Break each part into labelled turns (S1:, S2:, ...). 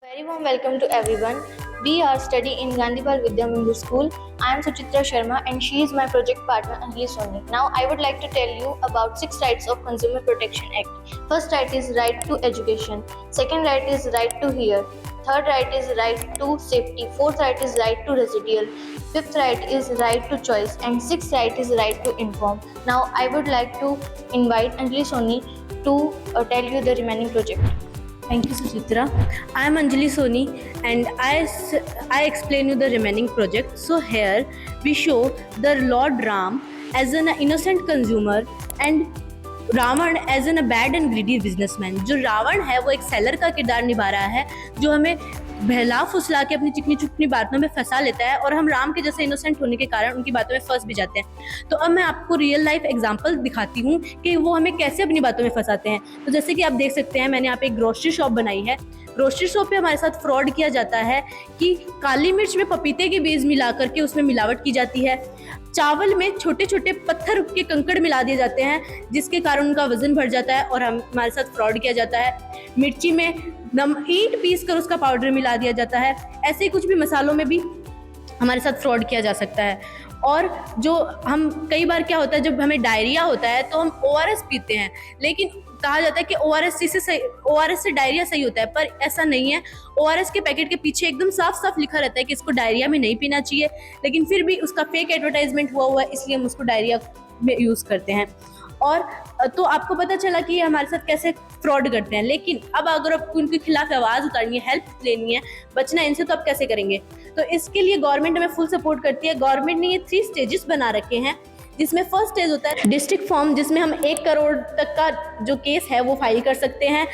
S1: Very warm welcome to everyone. We are studying in Gandhipal Vidya Mandir School. I am Suchitra Sharma and she is my project partner Anjali Soni. Now I would like to tell you about 6 rights of Consumer Protection Act. First right is right to education. Second right is right to hear. Third right is right to safety. Fourth right is right to residual. Fifth right is right to choice. And sixth right is right to inform. Now I would like to invite Anjali Soni to tell you the remaining project.
S2: Thank you, Suchitra. I am Anjali Soni and I explain you the remaining project. So here we show the Lord Ram as an innocent consumer and Ravan as an a bad and greedy businessman. जो रावण है वो एक seller का किरदार निभा रहा है जो हमें बहला फुसला के अपनी चिकनी चुपनी बातों में फंसा लेता है और हम राम के जैसे इनोसेंट होने के कारण उनकी बातों में फंस भी जाते हैं। तो अब मैं आपको रियल लाइफ एग्जांपल दिखाती हूँ कि वो हमें कैसे अपनी बातों में फंसाते हैं। तो जैसे कि आप देख सकते हैं मैंने यहाँ पे एक ग्रोसरी शॉप बनाई है। ग्रोसरी शॉप पे हमारे साथ फ्रॉड किया जाता है कि काली मिर्च में पपीते के बीज मिला करके उसमें मिलावट की जाती है। चावल में छोटे छोटे पत्थर के कंकड़ मिला दिए जाते हैं जिसके कारण उनका वजन बढ़ जाता है और हमारे साथ फ्रॉड किया जाता है। मिर्ची में ईंट पीस कर उसका पाउडर मिला दिया जाता है। ऐसे कुछ भी मसालों में भी हमारे साथ फ्रॉड किया जा सकता है। और जो हम कई बार क्या होता है जब हमें डायरिया होता है तो हम ORS पीते हैं, लेकिन कहा जाता है कि ORS से डायरिया सही होता है, पर ऐसा नहीं है। ORS के पैकेट के पीछे एकदम साफ साफ लिखा रहता है कि इसको डायरिया में नहीं पीना चाहिए, लेकिन फिर भी उसका फेक एडवर्टाइजमेंट हुआ है इसलिए हम उसको डायरिया में यूज़ करते हैं। और तो आपको पता चला कि ये हमारे साथ कैसे फ्रॉड करते हैं। लेकिन अब अगर आपको उनके खिलाफ आवाज़ उतारनी है, हेल्प लेनी है, बचना है इनसे, तो आप कैसे करेंगे? तो इसके लिए गवर्नमेंट हमें फुल सपोर्ट करती है। गवर्नमेंट ने ये 3 स्टेजेस बना रखे हैं जिसमें फर्स्ट स्टेज होता है डिस्ट्रिक्ट फॉर्म, जिसमें हम 1 करोड़ तक का जो केस है वो फाइल कर सकते हैं।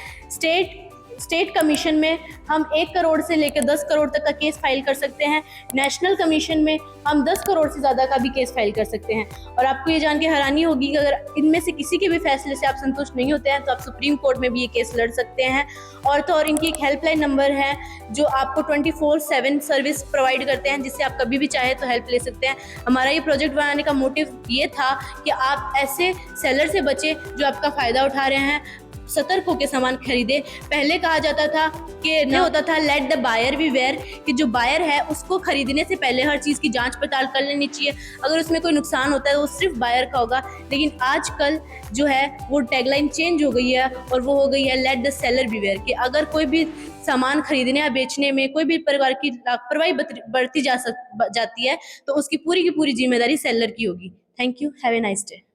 S2: स्टेट कमीशन में हम 1 करोड़ से लेकर 10 करोड़ तक का केस फाइल कर सकते हैं। नेशनल कमीशन में हम 10 करोड़ से ज़्यादा का भी केस फाइल कर सकते हैं। और आपको ये जान के हैरानी होगी कि अगर इनमें से किसी के भी फैसले से आप संतुष्ट नहीं होते हैं तो आप सुप्रीम कोर्ट में भी ये केस लड़ सकते हैं। और तो और इनकी एक हेल्पलाइन नंबर है जो आपको 24/7 सर्विस प्रोवाइड करते हैं, जिससे आप कभी भी चाहे तो हेल्प ले सकते हैं। हमारा ये प्रोजेक्ट बनाने का मोटिव ये था कि आप ऐसे सेलर से बचें जो आपका फ़ायदा उठा रहे हैं। सतर्क होकर सामान खरीदे। पहले कहा जाता था कि न होता था लेट द बायर बी वेयर, कि जो बायर है उसको खरीदने से पहले हर चीज़ की जांच पड़ताल कर लेनी चाहिए। अगर उसमें कोई नुकसान होता है तो वो सिर्फ बायर का होगा। लेकिन आजकल जो है वो टैगलाइन चेंज हो गई है और वो हो गई है लेट द सेलर बी वेयर, कि अगर कोई भी सामान खरीदने या बेचने में कोई भी प्रकार की लापरवाही बरती जाती है तो उसकी पूरी की पूरी जिम्मेदारी सेलर की होगी। Thank you, have a nice day.